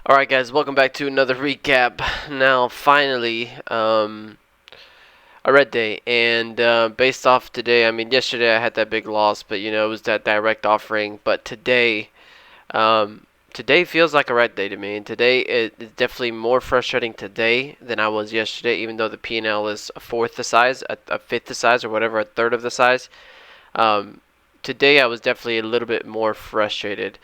Alright guys, welcome back to another recap. Now finally, a red day, and based off today, I mean yesterday I had that big loss, but you know it was that direct offering, but today feels like a red day to me, and today it is definitely more frustrating today than I was yesterday, even though the P&L is a fourth the size, a fifth the size, or whatever, a third of the size. Um, Today I was definitely a little bit more frustrated.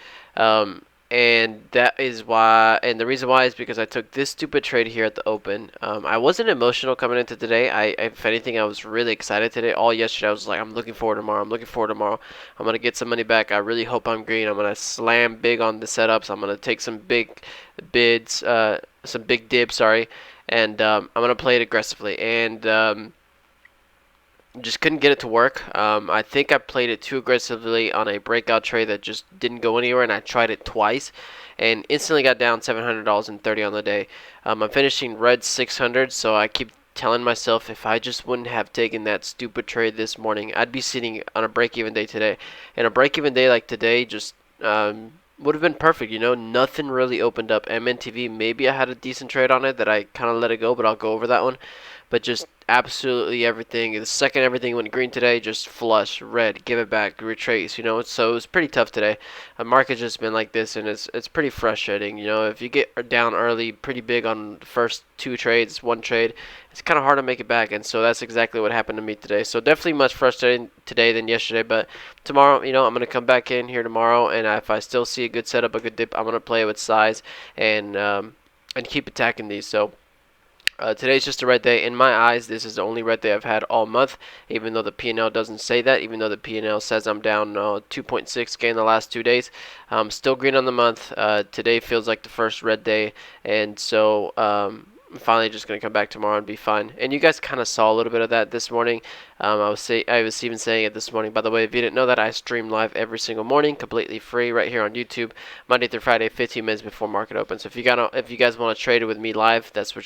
And that is why, and the reason why is because I took this stupid trade here at the open. I wasn't emotional coming into today. If anything, I was really excited today. All yesterday, I was like, I'm looking forward to tomorrow. I'm looking forward to tomorrow. I'm gonna get some money back. I really hope I'm green. I'm gonna slam big on the setups. I'm gonna take some big bids, some big dibs. Sorry, and I'm gonna play it aggressively. And just couldn't get it to work. I think I played it too aggressively on a breakout trade that just didn't go anywhere, and I tried it twice and instantly got down $700.30 on the day. I'm finishing red 600, so I keep telling myself if I just wouldn't have taken that stupid trade this morning, I'd be sitting on a break-even day today. And a break-even day like today just would have been perfect, you know. Nothing really opened up. MNTV, maybe I had a decent trade on it that I kind of let it go, but I'll go over that one. But just absolutely everything. The second everything went green today, just flush, red, give it back, retrace, you know. So it was pretty tough today. The market's just been like this, and it's pretty frustrating, you know. If you get down early, pretty big on the first two trades, one trade, it's kind of hard to make it back, and so that's exactly what happened to me today. So definitely much frustrating today than yesterday, but tomorrow, you know, I'm gonna come back in here tomorrow, and if I still see a good setup, a good dip, I'm gonna play with size and keep attacking these. So. Today's just a red day. In my eyes, this is the only red day I've had all month, even though the P&L doesn't say that, even though the P&L says I'm down 2.6k in the last 2 days. I'm still green on the month. Today feels like the first red day, and so I'm finally just going to come back tomorrow and be fine. And you guys kind of saw a little bit of that this morning. I was even saying it this morning. By the way, if you didn't know that, I stream live every single morning, completely free, right here on YouTube, Monday through Friday, 15 minutes before market opens. So if you guys want to trade it with me live, that's where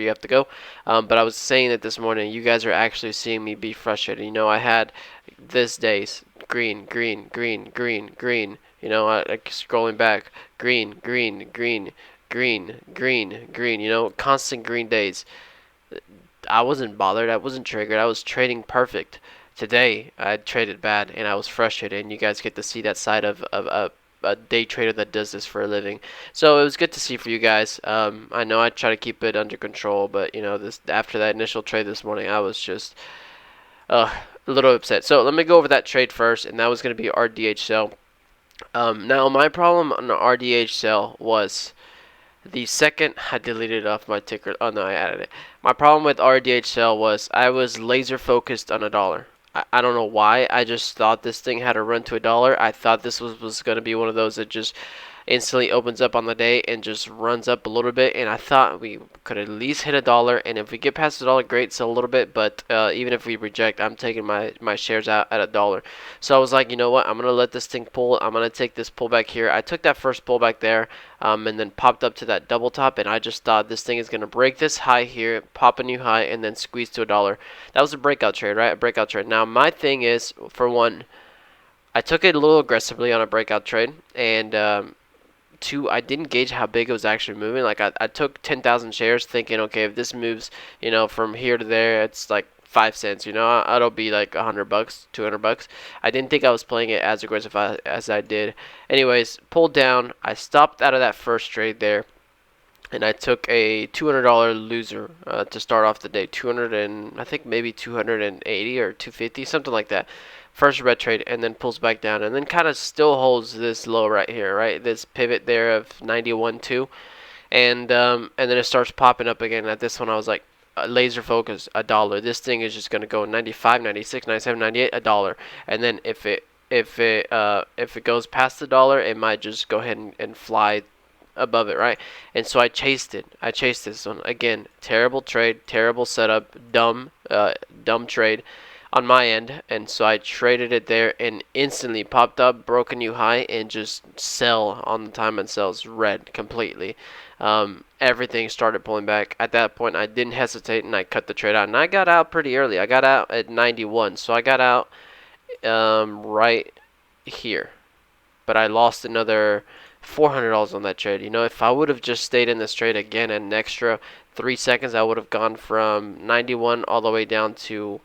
you have to go. But I was saying that this morning, you guys are actually seeing me be frustrated. You know, I had this days green, green, green, green, green. You know, scrolling back, green, green, green, green, green, green. You know, constant green days. I wasn't bothered. I wasn't triggered. I was trading perfect. Today, I traded bad, and I was frustrated. And you guys get to see that side of a day trader that does this for a living. So it was good to see for you guys. I know I try to keep it under control, but you know, this after that initial trade this morning, I was just a little upset. So let me go over that trade first, and that was going to be RDHL. Now my problem on the RDHL was the second I deleted it off my ticker. Oh no, I added it. My problem with RDHL was I was laser focused on a dollar. I don't know why. I just thought this thing had a run to a dollar. I thought this was going to be one of those that just instantly opens up on the day and just runs up a little bit, and I thought we could at least hit a dollar, and if we get past the dollar, great, sell a little bit, but even if we reject, I'm taking my shares out at a dollar. So I was like, you know what, I'm going to let this thing pull. I'm going to take this pullback here. I took that first pullback there and then popped up to that double top, and I just thought this thing is going to break this high here, pop a new high, and then squeeze to a dollar. That was a breakout trade, right? A breakout trade. Now my thing is, for one, I took it a little aggressively on a breakout trade, and two, I didn't gauge how big it was actually moving. Like I took 10,000 shares thinking, okay, if this moves, you know, from here to there, it's like 5 cents, you know, it'll be like $100, $200. I didn't think I was playing it as aggressive as I did. Anyways, pulled down. I stopped out of that first trade there, and I took a $200 loser to start off the day. 200 and I think maybe 280 or 250, something like that. First red trade, and then pulls back down, and then kind of still holds this low right here, right? This pivot there of 91.2, and then it starts popping up again. At this one, I was like, laser focus, a dollar. This thing is just gonna go 95, 96, 97, 98, a dollar, and then if it goes past the dollar, it might just go ahead and fly above it, right? And so I chased it. I chased this one again. Terrible trade, terrible setup, dumb trade on my end, and so I traded it there and instantly popped up, broke a new high, and just sell on the time and sells red completely. Everything started pulling back. At that point, I didn't hesitate and I cut the trade out, and I got out pretty early. I got out at 91, so I got out right here, but I lost another $400 on that trade. You know, if I would have just stayed in this trade again an extra 3 seconds, I would have gone from 91 all the way down to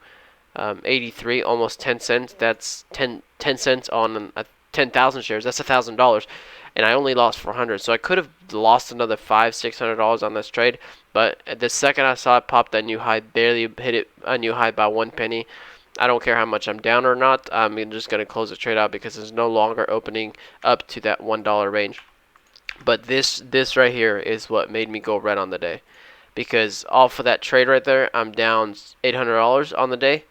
83, almost 10 cents. That's 10 cents on 10,000 shares. That's $1,000, and I only lost 400. So I could have lost another $500-600 on this trade. But the second I saw it pop that new high, barely hit it a new high by 1 penny. I don't care how much I'm down or not. I'm just going to close the trade out because it's no longer opening up to that $1 range. But this right here is what made me go red on the day, because off of that trade right there, I'm down $800 on the day,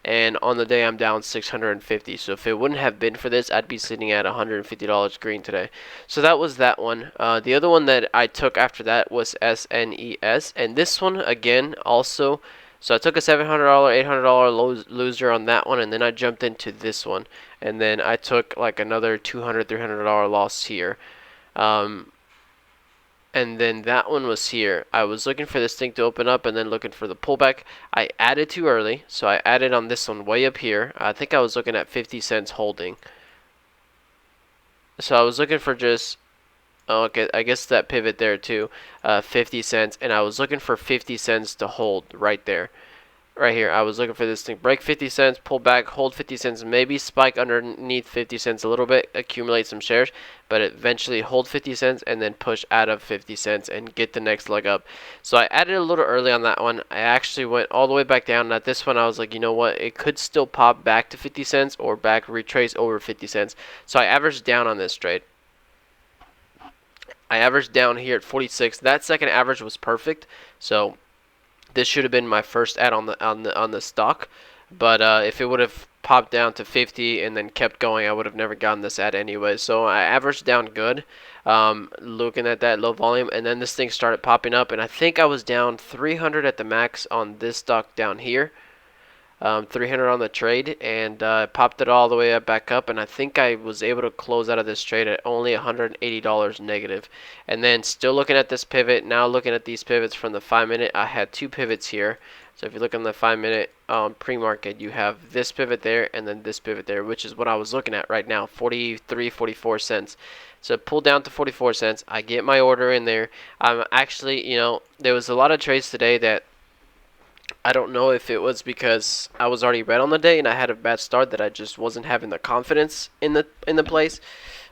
and on the day I'm down $650. So if it wouldn't have been for this, I'd be sitting at $150 green today. So that was that one. The other one that I took after that was SNES, and this one again also. So I took a $700, $800 loser on that one, and then I jumped into this one, and then I took like another $200, $300 loss here. And then that one was here. I was looking for this thing to open up and then looking for the pullback. I added too early, so I added on this one way up here. I think I was looking at 50 cents holding. So I was looking for just, okay, I guess that pivot there too, 50 cents, and I was looking for 50 cents to hold right there. Right here, I was looking for this thing, break 50 cents, pull back, hold 50 cents, maybe spike underneath 50 cents a little bit, accumulate some shares, but eventually hold 50 cents and then push out of 50 cents and get the next leg up. So I added a little early on that one. I actually went all the way back down. At this one, I was like, you know what, it could still pop back to 50 cents or back retrace over 50 cents. So I averaged down on this trade. I averaged down here at 46. That second average was perfect. So this should have been my first ad on the stock, but if it would have popped down to 50 and then kept going, I would have never gotten this ad anyway. So I averaged down good, looking at that low volume, and then this thing started popping up, and I think I was down 300 at the max on this stock down here. 300 on the trade, and popped it all the way back up, and I think I was able to close out of this trade at only $180 negative. And then still looking at this pivot, now looking at these pivots from the 5-minute, I had two pivots here. So if you look on the 5-minute pre-market, you have this pivot there and then this pivot there, which is what I was looking at right now, 43, 44 cents. So pull down to 44 cents. I get my order in there. I'm actually, you know, there was a lot of trades today that I don't know if it was because I was already red on the day and I had a bad start that I just wasn't having the confidence in the place.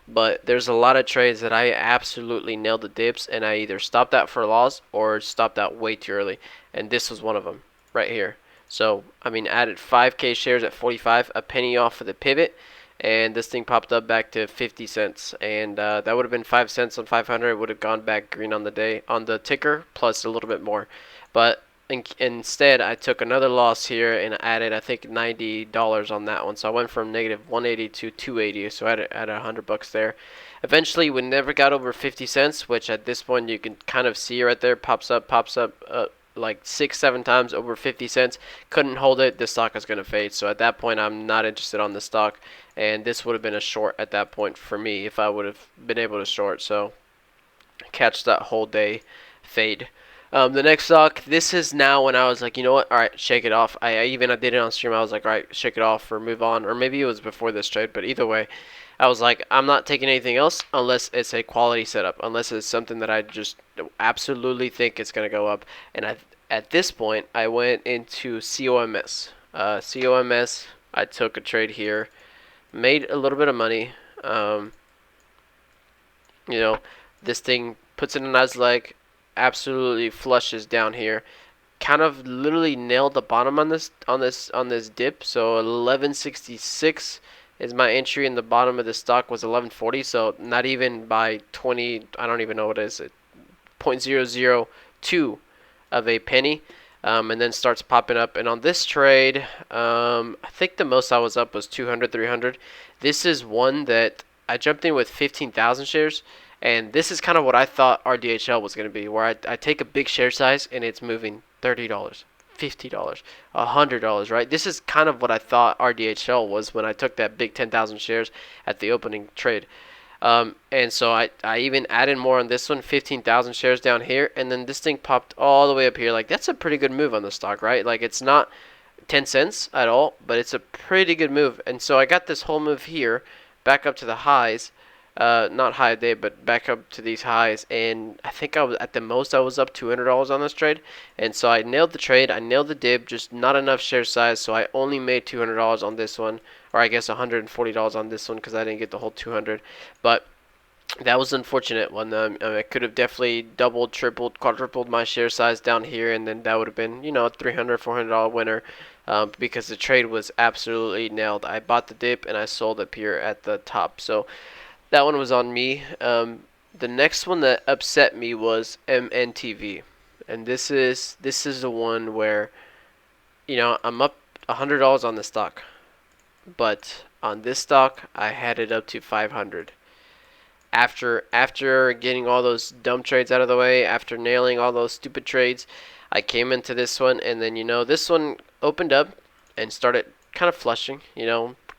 But there's a lot of trades that I absolutely nailed the dips, and I either stopped out for a loss or stopped out way too early. And this was one of them right here. So I mean, added 5K shares at 45, a penny off of the pivot, and this thing popped up back to 50 cents, and that would have been 5 cents on 500. It would have gone back green on the day on the ticker plus a little bit more, but instead I took another loss here and added, I think, $90 on that one. So I went from negative 180 to 280, so I had $100 there. Eventually we never got over 50 cents, which at this point you can kind of see right there, pops up like 6-7 times over 50 cents. Couldn't hold it. This stock is going to fade, so at that point I'm not interested on the stock, and this would have been a short at that point for me if I would have been able to short. So catch that whole day fade. The next stock, this is now when I was like, you know what, alright, shake it off. I did it on stream. I was like, alright, shake it off or move on, or maybe it was before this trade, but either way, I was like, I'm not taking anything else unless it's a quality setup, unless it's something that I just absolutely think it's going to go up. And at this point, I went into COMS. COMS, I took a trade here, made a little bit of money. You know, this thing puts in a nice leg, absolutely flushes down here, kind of literally nailed the bottom on this dip. So 1166 is my entry, and the bottom of the stock was 1140. So not even by 20, I don't even know what it is, 0.002 of a penny. And then starts popping up, and on this trade, I think the most I was up was 200, 300. This is one that I jumped in with 15,000 shares. And this is kind of what I thought RDHL was going to be, where I take a big share size and it's moving $30, $50, $100, right? This is kind of what I thought RDHL was when I took that big 10,000 shares at the opening trade. And so I even added more on this one, 15,000 shares down here, and then this thing popped all the way up here. Like, that's a pretty good move on the stock, right? Like, it's not 10 cents at all, but it's a pretty good move. And so I got this whole move here back up to the highs. not high of day, but back up to these highs, and I think I was at the most I was up $200 on this trade, and so I nailed the trade, I nailed the dip, just not enough share size, so I only made $200 on this one, or I guess $140 on this one because I didn't get the whole 200, but that was unfortunate one. I could have definitely doubled, tripled, quadrupled my share size down here, and then that would have been, a $300, $400 winner, because the trade was absolutely nailed. I bought the dip and I sold up here at the top, so that one was on me. The next one that upset me was MNTV, and this is the one where I'm up $100 on the stock, but on this stock I had it up to 500. After getting all those dumb trades out of the way, after nailing all those stupid trades, I came into this one, and then this one opened up and started kind of flushing.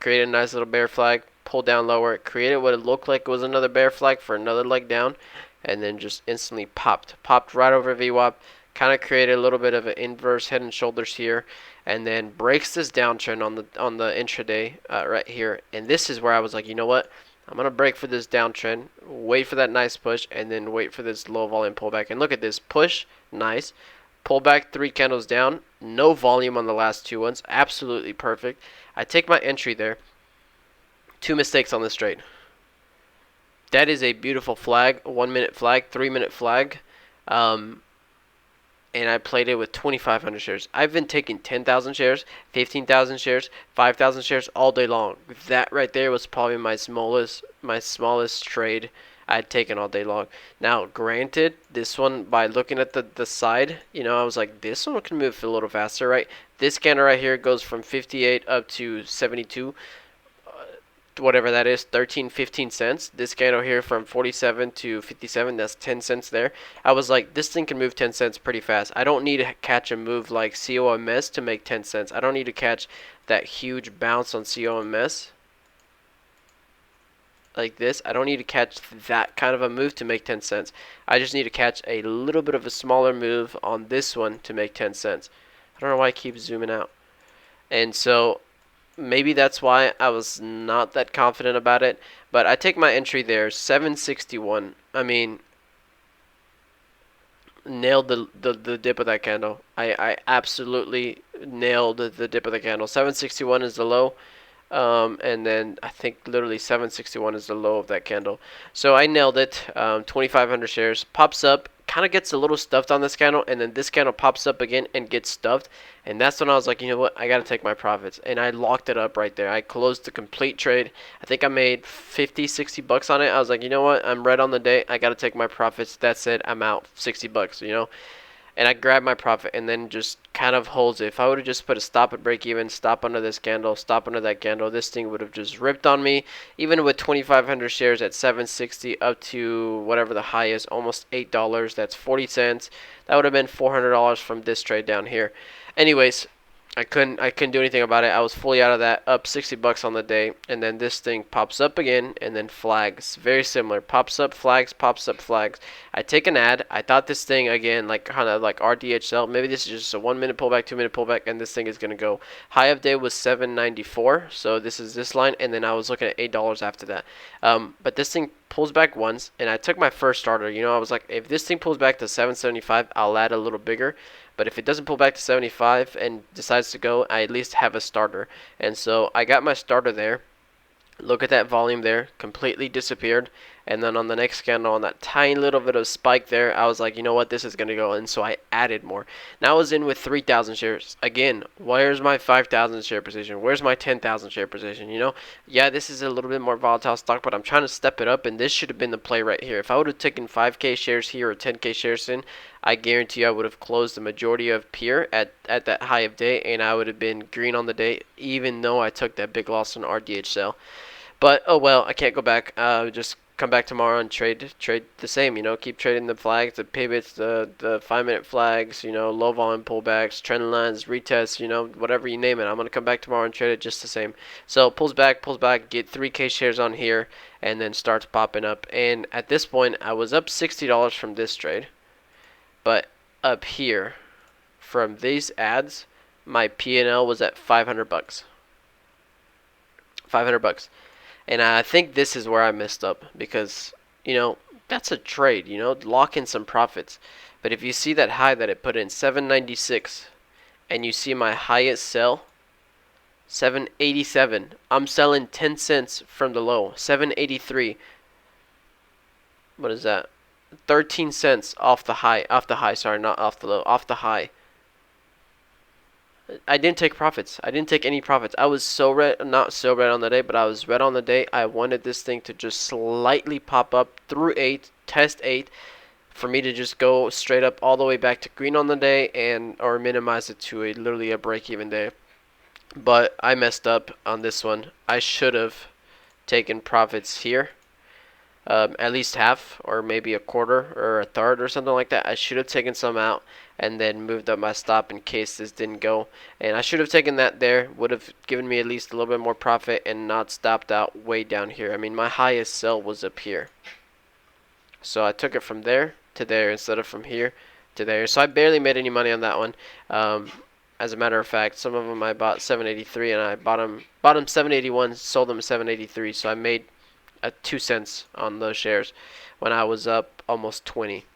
Created a nice little bear flag, pulled down lower, created what it looked like was another bear flag for another leg down, and then just instantly popped right over VWAP. Kind of created a little bit of an inverse head and shoulders here, and then breaks this downtrend on the intraday right here. And this is where I was like, you know what? I'm going to break for this downtrend, wait for that nice push, and then wait for this low volume pullback. And look at this push, nice. Pullback, 3 candles down, no volume on the last 2 ones, absolutely perfect. I take my entry there. 2 mistakes on this trade. That is a beautiful flag, 1 minute flag, 3 minute flag. And I played it with 2,500 shares. I've been taking 10,000 shares, 15,000 shares, 5,000 shares all day long. That right there was probably my smallest trade I'd taken all day long. Now, granted, this one, by looking at the side, I was like, this one can move a little faster, right? This candle right here goes from 58 up to 72. Whatever that is, 13-15 cents. This candle here from 47 to 57, that's 10 cents there. I was like, this thing can move 10 cents pretty fast. I don't need to catch a move like COMS to make 10 cents. I don't need to catch that huge bounce on COMS like this. I don't need to catch that kind of a move to make 10 cents. I just need to catch a little bit of a smaller move on this one to make 10 cents. I don't know why I keep zooming out. And so maybe that's why I was not that confident about it. But I take my entry there, 761. I mean, nailed the dip of that candle. I absolutely nailed the dip of the candle. 761 is the low. And then I think literally 761 is the low of that candle. So I nailed it. 2,500 shares. Pops up. Kind of gets a little stuffed on this candle, and then this candle pops up again and gets stuffed, and that's when I was like, you know what, I gotta take my profits, and I locked it up right there. I closed the complete trade. I think I made $50-$60 on it. I was like, you know what, I'm red on the day, I gotta take my profits. That's it, I'm out. $60, and I grabbed my profit and then just kind of holds it. If I would have just put a stop at break even, stop under this candle, stop under that candle, this thing would have just ripped on me. Even with 2,500 shares at 760 up to whatever the high is, almost $8, that's 40 cents. That would have been $400 from this trade down here. Anyways, I couldn't do anything about it. I was fully out of that, up $60 on the day, and then this thing pops up again and then flags. Very similar. Pops up, flags, pops up, flags. I take an ad. I thought this thing again, like kind of like RDHL. Maybe this is just a 1 minute pullback, 2 minute pullback, and this thing is gonna go. High of day was 794. So this is this line, and then I was looking at $8 after that. But this thing pulls back once, and I took my first starter. I was like, if this thing pulls back to 775, I'll add a little bigger. But if it doesn't pull back to 75 and decides to go, I at least have a starter. And so I got my starter there. Look at that volume there, completely disappeared. And then on the next candle, on that tiny little bit of spike there, I was like, you know what, this is going to go. And so I added more. Now I was in with 3,000 shares. Again, where's my 5,000 share position? Where's my 10,000 share position? Yeah, this is a little bit more volatile stock, but I'm trying to step it up. And this should have been the play right here. If I would have taken 5K shares here or 10K shares in, I guarantee you I would have closed the majority of peer at that high of day. And I would have been green on the day, even though I took that big loss on RDHL. But, oh well, I can't go back. Just come back tomorrow and trade the same, keep trading the flags, the pivots, the 5 minute flags, low volume pullbacks, trend lines, retests, whatever you name it. I'm going to come back tomorrow and trade it just the same. So pulls back, get 3K shares on here, and then starts popping up. And at this point, I was up $60 from this trade, but up here from these ads, my P&L was at $500. $500. And I think this is where I messed up because, you know, that's a trade, you know, lock in some profits. But if you see that high that it put in, 796, and you see my highest sell, 787, I'm selling 10 cents from the low. 783, what is that? 13 cents off the high, sorry, not off the low, off the high. I didn't take profits. I didn't take any profits. I was so red, not so red on the day, but I was red on the day. I wanted this thing to just slightly pop up through 8, test 8, for me to just go straight up all the way back to green on the day, and or minimize it to literally a break-even day. But I messed up on this one. I should have taken profits here. At least half, or maybe a quarter or a third or something like that. I should have taken some out and then moved up my stop in case this didn't go. And I should have taken that there. Would have given me at least a little bit more profit and not stopped out way down here. I mean, my highest sell was up here. So I took it from there to there instead of from here to there. So I barely made any money on that one. As a matter of fact, some of them I bought 783 and I bought them 781, sold them 783. So I made 2 cents on those shares when I was up almost 20.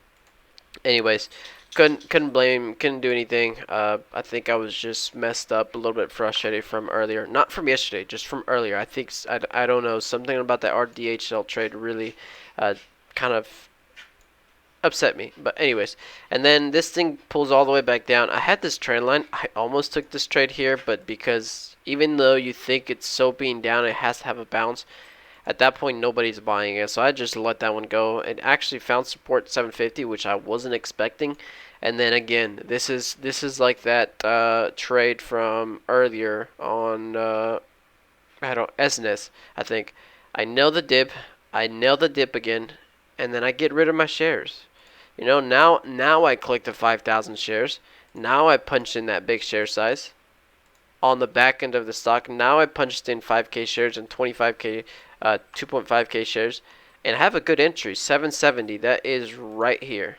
Anyways, couldn't blame, couldn't do anything. I think I was just messed up, a little bit frustrated from earlier, not from yesterday, just from earlier. I think I don't know, something about that RDHL trade really kind of upset me. But anyways, and then this thing pulls all the way back down. I had this trend line. I almost took this trade here, but because even though you think it's so being down, it has to have a bounce. At that point, nobody's buying it, so I just let that one go. It actually found support 750, which I wasn't expecting. And then again, this is like that trade from earlier on SNES, I think. I nail the dip, again, and then I get rid of my shares. You know, now I click the 5,000 shares. Now I punch in that big share size on the back end of the stock. Now I punched in 5K shares and 25K, 2.5K shares, and I have a good entry, 770. That is right here,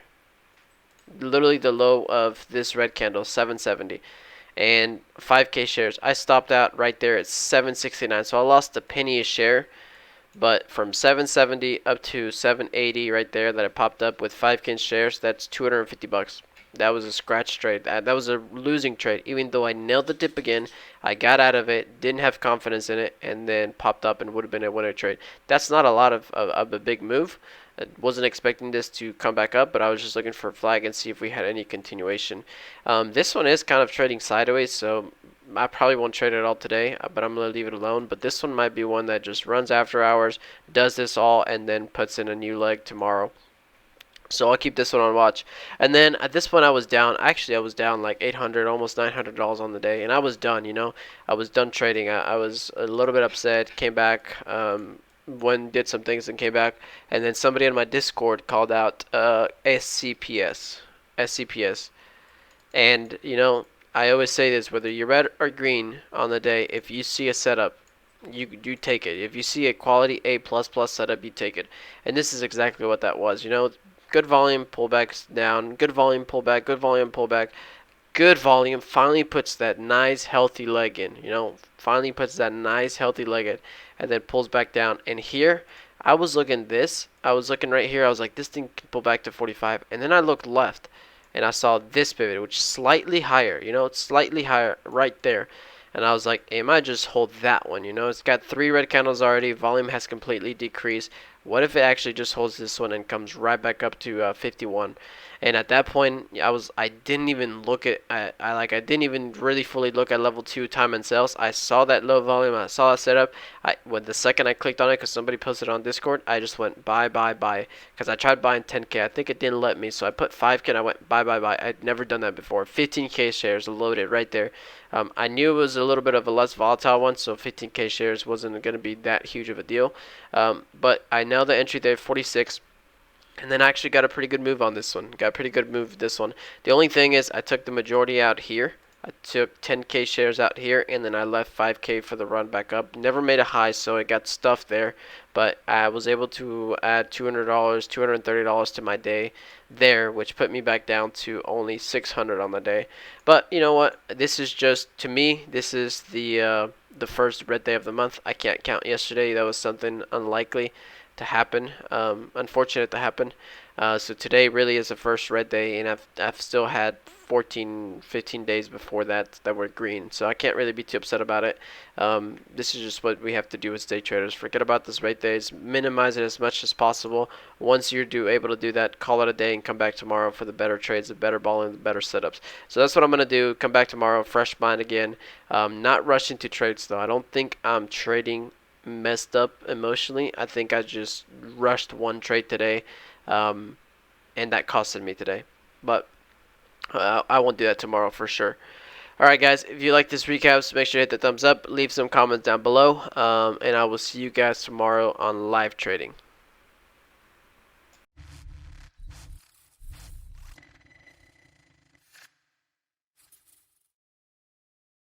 literally the low of this red candle, 770, and 5K shares. I stopped out right there at 769, so I lost a penny a share. But from 770 up to 780 right there that I popped up with 5K shares, that's 250 bucks. That was a scratch trade. That was a losing trade. Even though I nailed the dip again, I got out of it, didn't have confidence in it, and then popped up and would have been a winner trade. That's not a lot of a big move. I wasn't expecting this to come back up, but I was just looking for a flag and see if we had any continuation. This one is kind of trading sideways, so I probably won't trade it all today, but I'm going to leave it alone. But this one might be one that just runs after hours, does this all, and then puts in a new leg tomorrow. So I'll keep this one on watch. And then at this point I was down. Actually, I was down like $800, almost $900 on the day, and I was done. You know, I was done trading. I was a little bit upset. Came back, did some things and came back. And then somebody in my Discord called out SCPS. And you know, I always say this: whether you're red or green on the day, if you see a setup, you take it. If you see a quality A++ setup, you take it. And this is exactly what that was. You know. Good volume, pullbacks down. Good volume, pullback. Good volume, pullback. Good volume. Finally puts that nice, healthy leg in. You know, finally puts that nice, healthy leg in. And then pulls back down. And here, I was looking this. I was looking right here. I was like, this thing can pull back to 45. And then I looked left. And I saw this pivot, which is slightly higher. You know, it's slightly higher right there. And I was like, hey, might just hold that one. You know, it's got 3 red candles already. Volume has completely decreased. What if it actually just holds this one and comes right back up to 51? And at that point, I didn't even look at, I didn't even really fully look at level 2 time and sales. I saw that low volume, I saw that setup. When the second I clicked on it, because somebody posted on Discord, I just went buy, because I tried buying 10K. I think it didn't let me, so I put 5K and I went buy. I'd never done that before. 15K shares loaded right there. I knew it was a little bit of a less volatile one, so 15K shares wasn't going to be that huge of a deal. But I nailed the entry there, 46. And then I actually got a pretty good move on this one. Got a pretty good move this one. The only thing is I took the majority out here. I took 10K shares out here, and then I left 5K for the run back up. Never made a high, so it got stuffed there. But I was able to add $200, $230 to my day there, which put me back down to only $600 on the day. But you know what? This is just, to me, this is the the first red day of the month. I can't count yesterday. That was something unlikely to happen, unfortunate to happen. So today really is the first red day, and I've still had 14, 15 days before that were green. So I can't really be too upset about it. This is just what we have to do as day traders. Forget about those red days. Minimize it as much as possible. Once you're able to do that, call it a day and come back tomorrow for the better trades, the better balling, the better setups. So that's what I'm gonna do. Come back tomorrow, fresh mind again. Not rushing to trades though. I don't think I'm trading messed up emotionally. I think I just rushed one trade today, and that costed me today. But I won't do that tomorrow for sure. Alright guys, if you like this recap, make sure to hit the thumbs up, leave some comments down below, and I will see you guys tomorrow on live trading.